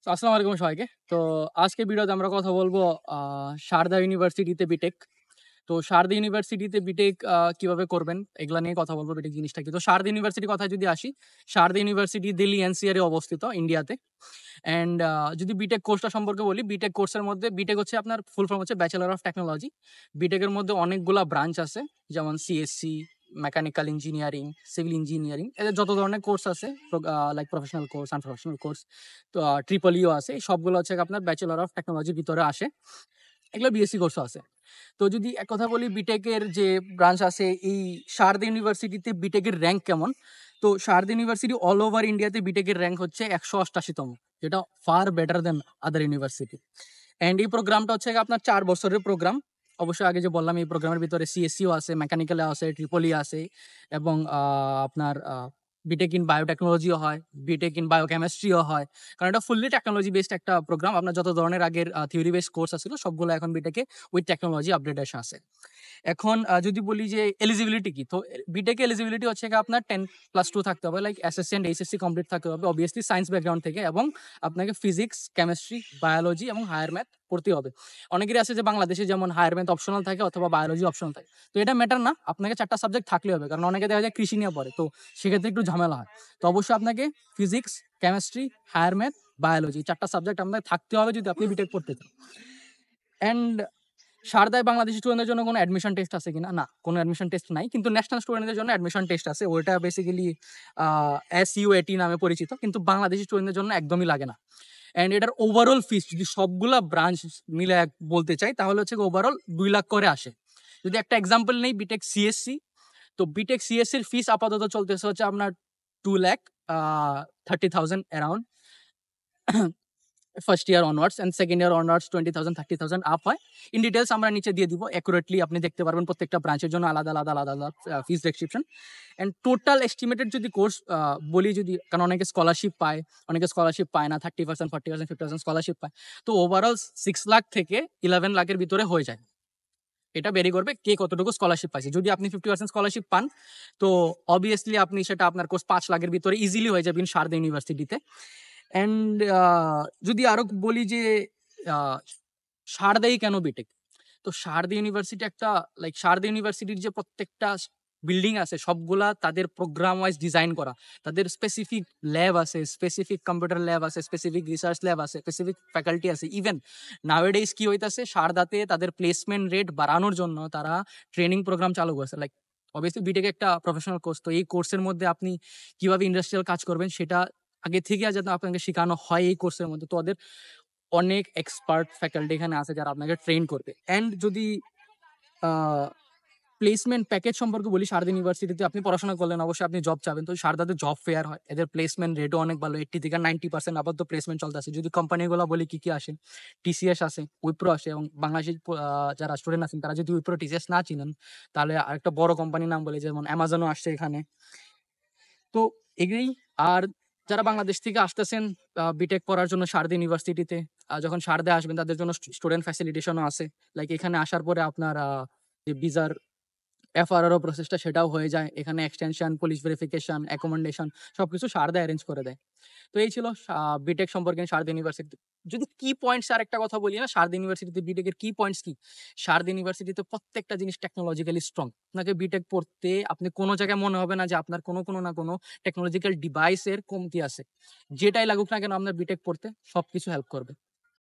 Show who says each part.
Speaker 1: তো আসসালামু আলাইকুম সবাইকে। তো আজকে ভিডিওতে আমরা কথা বলবো সারদা ইউনিভার্সিটিতে বিটেক। তো সারদা ইউনিভার্সিটিতে বিটেক কিভাবে করবেন এগুলা নিয়ে কথা বলবো। বিটেক জিনিসটা কি? তো সারদা ইউনিভার্সিটির কথায় যদি আসি, সারদা ইউনিভার্সিটি দিল্লি এনসিআর এ অবস্থিত ইন্ডিয়াতে। অ্যান্ড যদি বিটেক কোর্সটা সম্পর্কে বলি, বিটেক কোর্সের মধ্যে বিটেক হচ্ছে আপনার ফুল ফর্ম হচ্ছে ব্যাচেলর অফ টেকনোলজি। বিটেকের মধ্যে অনেকগুলা ব্রাঞ্চ আছে, যেমন CSC, mechanical engineering, civil engineering, এদের যত ধরনের কোর্স আছে, like professional course, unprofessional course, তো ট্রিপল ইও আছে, এই সবগুলো হচ্ছে আপনার ব্যাচেলর অফ টেকনোলজির ভিতরে আসে। এগুলো বিএসসি কোর্সও আছে। তো যদি এক কথা বলি, বিটেকের যে ব্রাঞ্চ আছে এই সারদা ইউনিভার্সিটিতে বিটেকের র্যাঙ্ক কেমন? তো সারদা ইউনিভার্সিটি অল ওভার ইন্ডিয়াতে বিটেকের র্যাঙ্ক হচ্ছে 188তম, যেটা far better then other university. And এই প্রোগ্রামটা হচ্ছে আপনার 4 বছরের প্রোগ্রাম। অবশ্যই আগে যে বললাম, এই প্রোগ্রামের ভিতরে সিএসসিও আছে, মেকানিক্যালে আছে, ট্রিপলি আছে, এবং আপনার বিটেক ইন বায়োটেকনোলজিও হয়, বিটেক ইন বায়োকেমিস্ট্রিও হয়। কারণ এটা ফুললি টেকনোলজি বেসড একটা প্রোগ্রাম। আপনার যত ধরনের আগের থিওরি বেসড কোর্স আছিল সবগুলো এখন বিটেকে উইথ টেকনোলজি আপডেটেশন আছে। এখন যদি বলি যে এলিজিবিলিটি কি, তো বিটেক এলিজিবিলিটি হচ্ছে কি আপনার 10+2 থাকতে হবে, like SSC and HSC complete থাকতে হবে, অবভিয়াসলি সায়েন্স ব্যাকগ্রাউন্ড থেকে, এবং আপনাকে ফিজিক্স, কেমিস্ট্রি, বায়োলজি এবং হায়ার ম্যাথ পড়তে হবে। অনেকেরই আছে যে বাংলাদেশে যেমন হায়ার ম্যাথ অপশনাল থাকে অথবা বায়োলজি অপশনাল থাকে, তো এটা ম্যাটার না, আপনাকে 4টা সাবজেক্ট থাকলে হবে। কারণ অনেকে দেখা যায় কৃষি নিয়ে পড়ে, তো সেক্ষেত্রে একটু ঝামেলা হয়। তো অবশ্যই আপনাকে physics, chemistry, higher math, biology 4টা সাবজেক্ট আপনাকে থাকতে হবে যদি আপনি বিটেক পড়তে চান। অ্যান্ড সারদায় বাংলাদেশি স্টুডেন্টদের জন্য কোনো অ্যাডমিশন টেস্ট আছে কিনা? না, কোনো অ্যাডমিশন টেস্ট নাই। কিন্তু ন্যাশনাল স্টুডেন্টদের জন্য অ্যাডমিশন টেস্ট আছে। ওইটা বেসিক্যালি SUAT নামে পরিচিত। কিন্তু বাংলাদেশি স্টুডেন্টদের জন্য একদমই লাগে না। অ্যান্ড এটার ওভারঅল ফিস যদি সবগুলা ব্রাঞ্চ মিলে বলতে চাই, তাহলে হচ্ছে ওভারঅল 2 লাখ করে আসে। যদি একটা এক্সাম্পল নেই, বিটেক সিএসসি, তো বিটেক সিএসসির ফিস আপাতত চলতেছে হচ্ছে আপনার 2,30,000 around first year onwards, and second year onwards 20,000 30,000 up হয়। ইন ডিটেলস আমরা নিচে দিয়ে দিব, অ্যাকুরেটলি আপনি দেখতে পারবেন প্রত্যেকটা ব্রাঞ্চের জন্য আলাদা আলাদা আলাদা আলাদা ফিস ডেসক্রিপশন। অ্যান্ড টোটাল এস্টিমেটেড যদি কোর্স বলি, যদি, কারণ অনেকে স্কলারশিপ পায়, অনেকে স্কলারশিপ পায় না, 30%, 40%, 50% স্কলারশিপ পায়। তো ওভারঅল 6 লাখ থেকে 11 লাখের ভিতরে হয়ে যায়। এটা বেরি করবে কে কতটুকু স্কলারশিপ পাইছে। যদি আপনি 50% স্কলারশিপ পান, তো অবভিয়াসলি আপনি সেটা আপনার কোর্স 5 লাখের ভিতরে ইজিলি হয়ে যাবেন সারদা ইউনিভার্সিটিতে। অ্যান্ড যদি আরো বলি যে সারদাই কেন বিটেক, তো সারদা ইউনিভার্সিটি একটা, লাইক সারদা ইউনিভার্সিটির যে প্রত্যেকটা বিল্ডিং আছে সবগুলা তাদের প্রোগ্রাম ওয়াইজ ডিজাইন করা। তাদের স্পেসিফিক ল্যাব আছে, স্পেসিফিক কম্পিউটার ল্যাব আছে, স্পেসিফিক রিসার্চ ল্যাব আছে, স্পেসিফিক ফ্যাকাল্টি আছে। ইভেন নাওয়েডেজ কি হইতাছে, সারদাতে তাদের প্লেসমেন্ট রেট বাড়ানোর জন্য তারা ট্রেনিং প্রোগ্রাম চালু করছে। লাইক অবভিয়াসলি বিটেক একটা প্রফেশনাল কোর্স, তো এই কোর্সের মধ্যে আপনি কিভাবে ইন্ডাস্ট্রিয়াল কাজ করবেন সেটা আগে থেকে যাতে আপনাকে শেখানো হয় এই কোর্সের মধ্যে। তো ওদের অনেক এক্সপার্ট ফ্যাকাল্টি এখানে আছে যারা আপনাকে ট্রেন করবে। অ্যান্ড যদি প্লেসমেন্ট প্যাকেজ সম্পর্কে বলি, সারদা ইউনিভার্সিটিতে আপনি পড়াশোনা করলেন, অবশ্যই আপনি জব চাবেন, তো সারদাতে জব ফেয়ার হয়, এদের প্লেসমেন্ট রেটও অনেক ভালো, 80 থেকে 90% আপাতত প্লেসমেন্ট চলতে আছে। যদি কোম্পানিগুলো বলি কি কি আসে, টিসিএস আছে, উইপ্রো আসে, এবং বাংলাদেশের যারা স্টুডেন্ট আছেন তারা যদি উইপ্রো টিসিএস না চিনেন, তাহলে আরেকটা বড় কোম্পানির নাম বলি, যেমন অ্যামাজনও আসছে এখানে। তো এগুলোই। আর যারা বাংলাদেশ থেকে আসতেছেন বিটেক পড়ার জন্য সারদা ইউনিভার্সিটিতে, যখন সারদা আসবেন তাদের জন্য স্টুডেন্ট ফ্যাসিলিটেশনও আছে। লাইক এখানে আসার পরে আপনার যে ভিসার এফআরআরও প্রসেসটা সেটাও হয়ে যায় এখানে, এক্সটেনশন, পুলিশ ভেরিফিকেশন, অ্যাকোমোডেশন সবকিছু সারদা অ্যারেঞ্জ করে দেয়। তো এই ছিল বিটেক সম্পর্কে সারদা ইউনিভার্সিটি। যদি কি পয়েন্টস আর একটা কথা বলি না, সারদা ইউনিভার্সিটিতে বিটেকের কি পয়েন্টস কি, সারদা ইউনিভার্সিটিতে প্রত্যেকটা জিনিস টেকনোলজিক্যালি স্ট্রং। আপনাকে বিটেক পড়তে আপনি কোনো জায়গায় মনে হবে না যে আপনার কোনো না কোনো টেকনোলজিক্যাল ডিভাইসের কমতি আছে। যেটাই লাগুক না কেন আপনার বিটেক পড়তে সবকিছু হেল্প করবে।